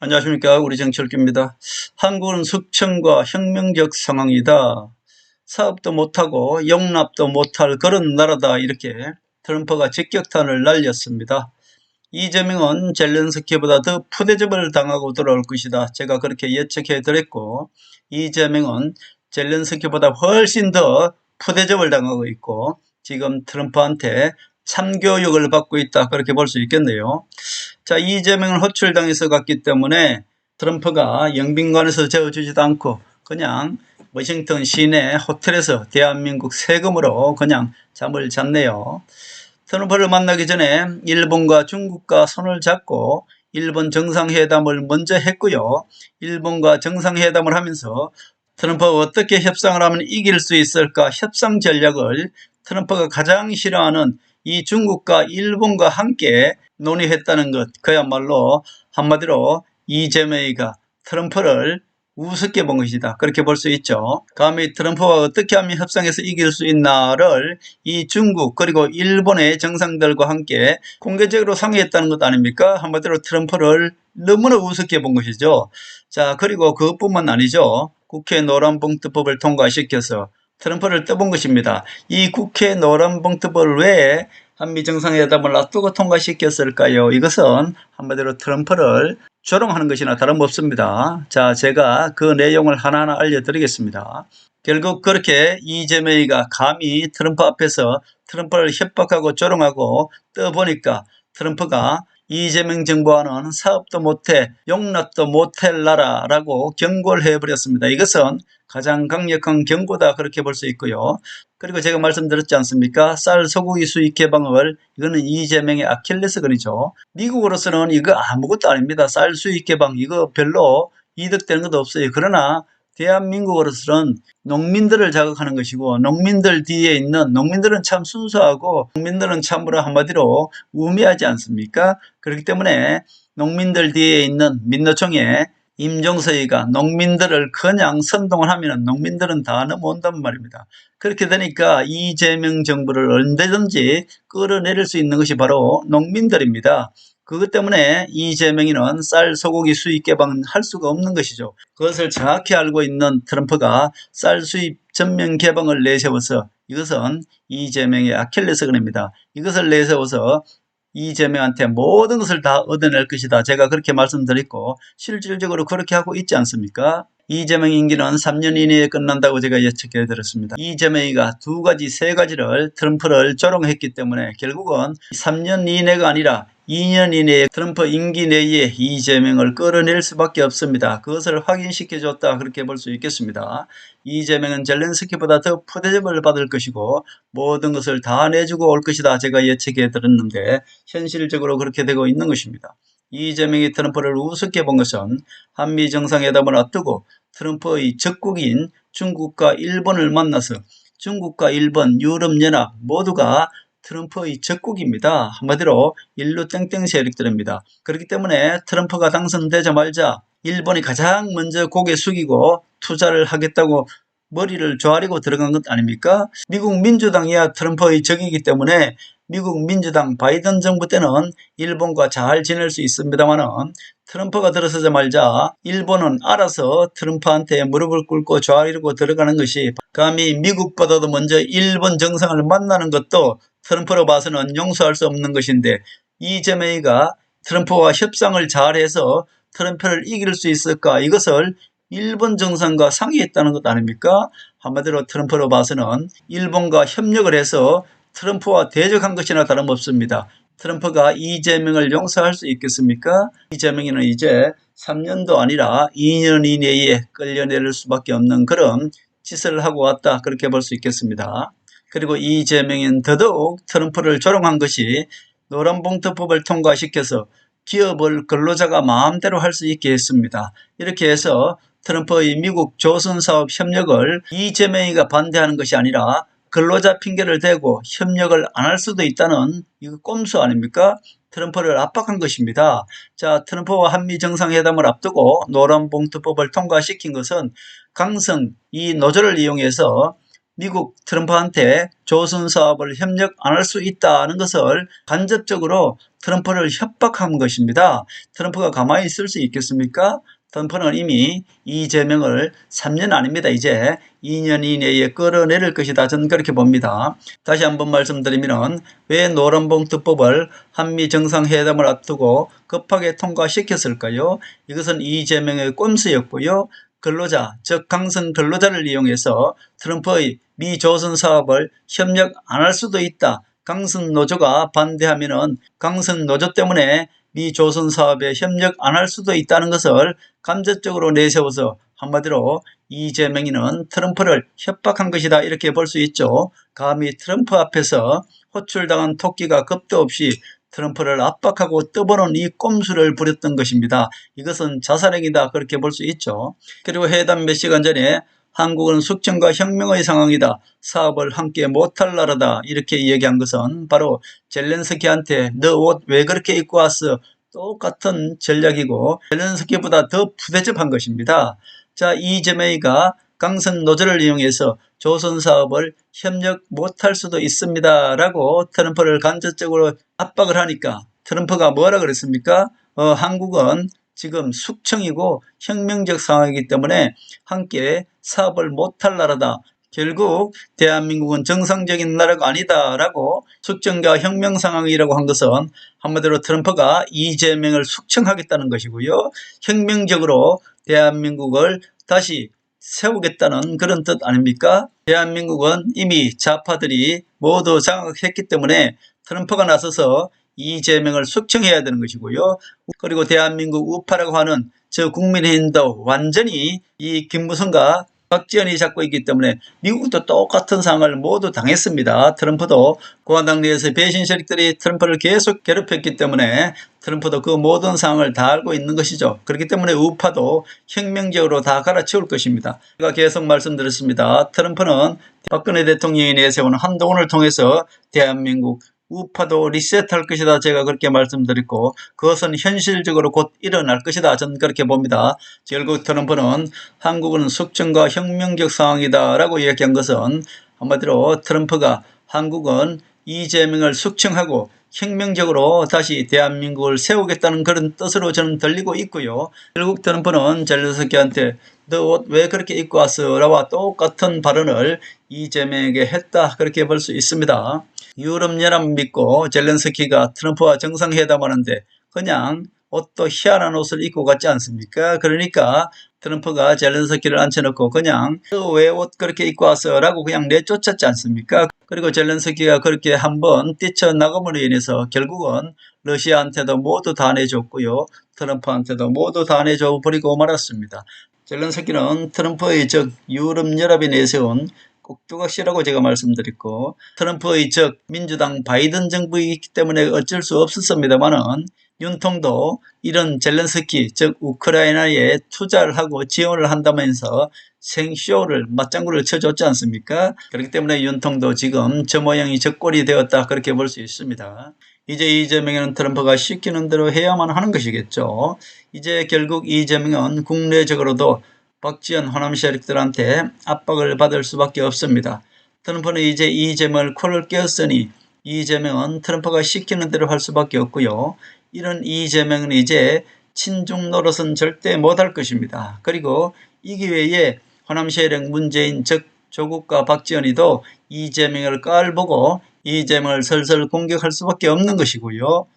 안녕하십니까. 우리 정철규입니다. 한국은 숙청과 혁명적 상황이다. 사업도 못하고 용납도 못할 그런 나라다. 이렇게 트럼프가 직격탄을 날렸습니다. 이재명은 젤렌스키보다 더 푸대접을 당하고 돌아올 것이다. 제가 그렇게 예측해 드렸고, 이재명은 젤렌스키보다 훨씬 더 푸대접을 당하고 있고, 지금 트럼프한테 참교육을 받고 있다. 그렇게 볼 수 있겠네요. 자, 이재명은 호출당해서 갔기 때문에 트럼프가 영빈관에서 재워주지도 않고 그냥 워싱턴 시내 호텔에서 대한민국 세금으로 그냥 잠을 잤네요. 트럼프를 만나기 전에 일본과 중국과 손을 잡고 일본 정상회담을 먼저 했고요. 일본과 정상회담을 하면서 트럼프가 어떻게 협상을 하면 이길 수 있을까 협상 전략을 트럼프가 가장 싫어하는 이 중국과 일본과 함께 논의했다는 것, 그야말로 한마디로 이재명이가 트럼프를 우습게 본 것이다. 그렇게 볼 수 있죠. 감히 트럼프와 어떻게 하면 협상에서 이길 수 있나를 이 중국 그리고 일본의 정상들과 함께 공개적으로 상의했다는 것 아닙니까? 한마디로 트럼프를 너무나 우습게 본 것이죠. 자, 그리고 그것뿐만 아니죠. 국회 노란봉투법을 통과시켜서 트럼프를 떠본 것입니다. 이 국회 노란봉투법을 왜 한미 정상회담을 놔두고 통과시켰을까요? 이것은 한마디로 트럼프를 조롱하는 것이나 다름없습니다. 자, 제가 그 내용을 하나하나 알려드리겠습니다. 결국 그렇게 이재명이가 감히 트럼프 앞에서 트럼프를 협박하고 조롱하고 떠보니까 트럼프가 이재명 정부와는 사업도 못해 용납도 못할 나라라고 경고를 해버렸습니다. 이것은 가장 강력한 경고다 그렇게 볼 수 있고요. 그리고 제가 말씀드렸지 않습니까? 쌀 소고기 수입 개방을 이거는 이재명의 아킬레스건이죠. 미국으로서는 이거 아무것도 아닙니다. 쌀 수입 개방 이거 별로 이득되는 것도 없어요. 그러나 대한민국으로서는 농민들을 자극하는 것이고 농민들 뒤에 있는 농민들은 참 순수하고 농민들은 참으로 한마디로 우매하지 않습니까? 그렇기 때문에 농민들 뒤에 있는 민노총의 임종서이가 농민들을 그냥 선동을 하면 농민들은 다 넘어온단 말입니다. 그렇게 되니까 이재명 정부를 언제든지 끌어내릴 수 있는 것이 바로 농민들입니다. 그것 때문에 이재명이는 쌀 소고기 수입 개방할 수가 없는 것이죠. 그것을 정확히 알고 있는 트럼프가 쌀 수입 전면 개방을 내세워서 이것은 이재명의 아킬레스건입니다. 이것을 내세워서 이재명한테 모든 것을 다 얻어낼 것이다. 제가 그렇게 말씀드렸고 실질적으로 그렇게 하고 있지 않습니까? 이재명 임기는 3년 이내에 끝난다고 제가 예측해 드렸습니다. 이재명이가 세 가지를 트럼프를 조롱했기 때문에 결국은 3년 이내가 아니라 2년 이내에 트럼프 임기 내에 이재명을 끌어낼 수밖에 없습니다. 그것을 확인시켜줬다 그렇게 볼 수 있겠습니다. 이재명은 젤렌스키보다 더 푸대접을 받을 것이고 모든 것을 다 내주고 올 것이다 제가 예측해 드렸는데 현실적으로 그렇게 되고 있는 것입니다. 이재명이 트럼프를 우습게 본 것은 한미 정상회담을 앞두고 트럼프의 적국인 중국과 일본을 만나서 중국과 일본, 유럽연합 모두가 트럼프의 적국입니다. 한마디로 일루 땡땡 세력들입니다. 그렇기 때문에 트럼프가 당선되자마자 일본이 가장 먼저 고개 숙이고 투자를 하겠다고 머리를 조아리고 들어간 것 아닙니까? 미국 민주당이야 트럼프의 적이기 때문에 미국 민주당 바이든 정부 때는 일본과 잘 지낼 수 있습니다만은 트럼프가 들어서자마자 일본은 알아서 트럼프한테 무릎을 꿇고 조아리고 들어가는 것이 감히 미국보다도 먼저 일본 정상을 만나는 것도 트럼프로 봐서는 용서할 수 없는 것인데 이재명이가 트럼프와 협상을 잘해서 트럼프를 이길 수 있을까? 이것을 일본 정상과 상의했다는 것 아닙니까? 한마디로 트럼프로 봐서는 일본과 협력을 해서 트럼프와 대적한 것이나 다름없습니다. 트럼프가 이재명을 용서할 수 있겠습니까? 이재명이는 이제 3년도 아니라 2년 이내에 끌려내릴 수밖에 없는 그런 짓을 하고 왔다. 그렇게 볼 수 있겠습니다. 그리고 이재명은 더더욱 트럼프를 조롱한 것이 노란봉투법을 통과시켜서 기업을 근로자가 마음대로 할 수 있게 했습니다. 이렇게 해서 트럼프의 미국 조선사업 협력을 이재명이가 반대하는 것이 아니라 근로자 핑계를 대고 협력을 안 할 수도 있다는 이거 꼼수 아닙니까? 트럼프를 압박한 것입니다. 자, 트럼프와 한미 정상회담을 앞두고 노란봉투법을 통과시킨 것은 강성 이 노조를 이용해서 미국 트럼프한테 조선 사업을 협력 안 할 수 있다는 것을 간접적으로 트럼프를 협박한 것입니다. 트럼프가 가만히 있을 수 있겠습니까? 트럼프는 이미 이재명을 3년 아닙니다. 이제 2년 이내에 끌어내릴 것이다. 저는 그렇게 봅니다. 다시 한번 말씀드리면 왜 노란봉투법을 한미 정상회담을 앞두고 급하게 통과시켰을까요? 이것은 이재명의 꼼수였고요. 근로자, 즉 강성 근로자를 이용해서 트럼프의 미조선 사업을 협력 안 할 수도 있다. 강성 노조가 반대하면은 강성 노조 때문에 미조선 사업에 협력 안 할 수도 있다는 것을 간접적으로 내세워서 한마디로 이재명이는 트럼프를 협박한 것이다. 이렇게 볼 수 있죠. 감히 트럼프 앞에서 호출당한 토끼가 겁도 없이 트럼프를 압박하고 떠보는 이 꼼수를 부렸던 것입니다. 이것은 자살행위다. 그렇게 볼 수 있죠. 그리고 회담 몇 시간 전에 한국은 숙청과 혁명의 상황이다. 사업을 함께 못할 나라다. 이렇게 얘기한 것은 바로 젤렌스키한테 너 옷 왜 그렇게 입고 왔어? 똑같은 전략이고 젤렌스키보다 더 푸대접한 것입니다. 자, 이재명이가 강성 노조를 이용해서 조선 사업을 협력 못할 수도 있습니다. 라고 트럼프를 간접적으로 압박을 하니까 트럼프가 뭐라 그랬습니까? 한국은 지금 숙청이고 혁명적 상황이기 때문에 함께 사업을 못할 나라다. 결국 대한민국은 정상적인 나라가 아니다라고 숙청과 혁명 상황이라고 한 것은 한마디로 트럼프가 이재명을 숙청하겠다는 것이고요. 혁명적으로 대한민국을 다시 세우겠다는 그런 뜻 아닙니까? 대한민국은 이미 좌파들이 모두 장악했기 때문에 트럼프가 나서서 이재명을 숙청해야 되는 것이고요. 그리고 대한민국 우파라고 하는 저 국민의힘도 완전히 이 김무성과 박지원이 잡고 있기 때문에 미국도 똑같은 상황을 모두 당했습니다. 트럼프도 공화당 내에서 배신 세력들이 트럼프를 계속 괴롭혔기 때문에 트럼프도 그 모든 상황을 다 알고 있는 것이죠. 그렇기 때문에 우파도 혁명적으로 다 갈아치울 것입니다. 제가 계속 말씀드렸습니다. 트럼프는 박근혜 대통령이 내세우는 한동훈을 통해서 대한민국 우파도 리셋할 것이다. 제가 그렇게 말씀드렸고 그것은 현실적으로 곧 일어날 것이다. 저는 그렇게 봅니다. 결국 트럼프는 한국은 숙청과 혁명적 상황이다 라고 이야기한 것은 한마디로 트럼프가 한국은 이재명을 숙청하고 혁명적으로 다시 대한민국을 세우겠다는 그런 뜻으로 저는 들리고 있고요. 결국 트럼프는 젤렌스키한테 너 옷 왜 그렇게 입고 왔어? 라와 똑같은 발언을 이재명에게 했다. 그렇게 볼 수 있습니다. 유럽연합 믿고 젤렌스키가 트럼프와 정상회담하는데 그냥 옷도 희한한 옷을 입고 갔지 않습니까? 그러니까 트럼프가 젤렌스키를 앉혀놓고 그냥 왜 옷 그렇게 입고 왔어? 라고 그냥 내쫓았지 않습니까? 그리고 젤렌스키가 그렇게 한번 뛰쳐나감으로 인해서 결국은 러시아한테도 모두 다 내줬고요. 트럼프한테도 모두 다 내줘 버리고 말았습니다. 젤렌스키는 트럼프의 즉 유럽연합이 내세운 꼭두각시라고 제가 말씀드렸고 트럼프의 즉 민주당 바이든 정부이기 때문에 어쩔 수 없었습니다만은 윤통도 이런 젤렌스키 즉 우크라이나에 투자를 하고 지원을 한다면서 생쇼를 맞장구를 쳐줬지 않습니까? 그렇기 때문에 윤통도 지금 저 모양이 저 꼴이 되었다 그렇게 볼 수 있습니다. 이제 이재명은 트럼프가 시키는 대로 해야만 하는 것이겠죠. 이제 결국 이재명은 국내적으로도 박지원 호남 세력들한테 압박을 받을 수밖에 없습니다. 트럼프는 이제 이재명을 코를 꼈으니 이재명은 트럼프가 시키는 대로 할 수밖에 없고요. 이런 이재명은 이제 친중 노릇은 절대 못할 것입니다. 그리고 이 기회에 호남 세력 문재인 즉 조국과 박지원이도 이재명을 깔보고 이재명을 설설 공격할 수밖에 없는 것이고요.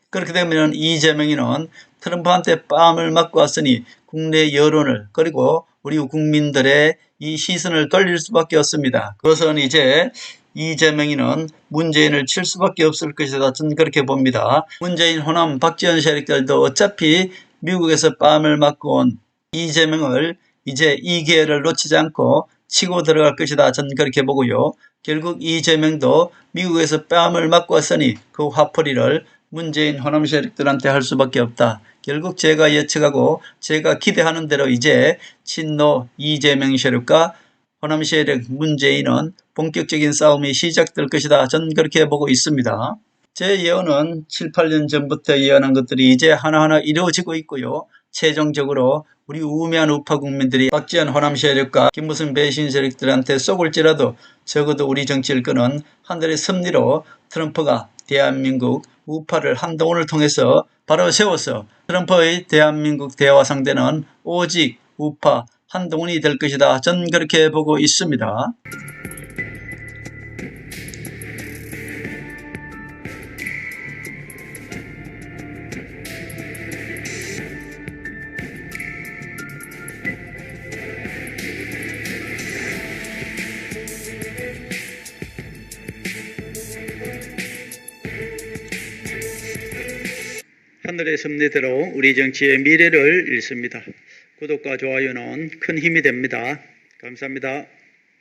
그렇게 되면 이재명이는 트럼프한테 뺨을 맞고 왔으니 국내 여론을 그리고 우리 국민들의 이 시선을 돌릴 수밖에 없습니다. 그것은 이제 이재명이는 문재인을 칠 수밖에 없을 것이다. 저는 그렇게 봅니다. 문재인 호남 박지원 세력들도 어차피 미국에서 뺨을 맞고 온 이재명을 이제 이 기회를 놓치지 않고 치고 들어갈 것이다. 저는 그렇게 보고요. 결국 이재명도 미국에서 뺨을 맞고 왔으니 그 화풀이를 문재인 호남 세력들한테 할 수밖에 없다. 결국 제가 예측하고 제가 기대하는 대로 이제 친노 이재명 세력과 호남 세력 문재인은 본격적인 싸움이 시작될 것이다. 저는 그렇게 보고 있습니다. 제 예언은 7, 8년 전부터 예언한 것들이 이제 하나하나 이루어지고 있고요. 최종적으로 우리 우매한 우파 국민들이 박지원 호남 세력과 김무성 배신 세력들한테 쏘을지라도 적어도 우리 정치를 끄는 하늘의 섭리로 트럼프가 대한민국 우파를 한동훈을 통해서 바로 세워서 트럼프의 대한민국 대화 상대는 오직 우파 한동훈이 될 것이다. 전 그렇게 보고 있습니다. 하늘의 섭리대로 우리 정치의 미래를 읽습니다. 구독과 좋아요는 큰 힘이 됩니다. 감사합니다.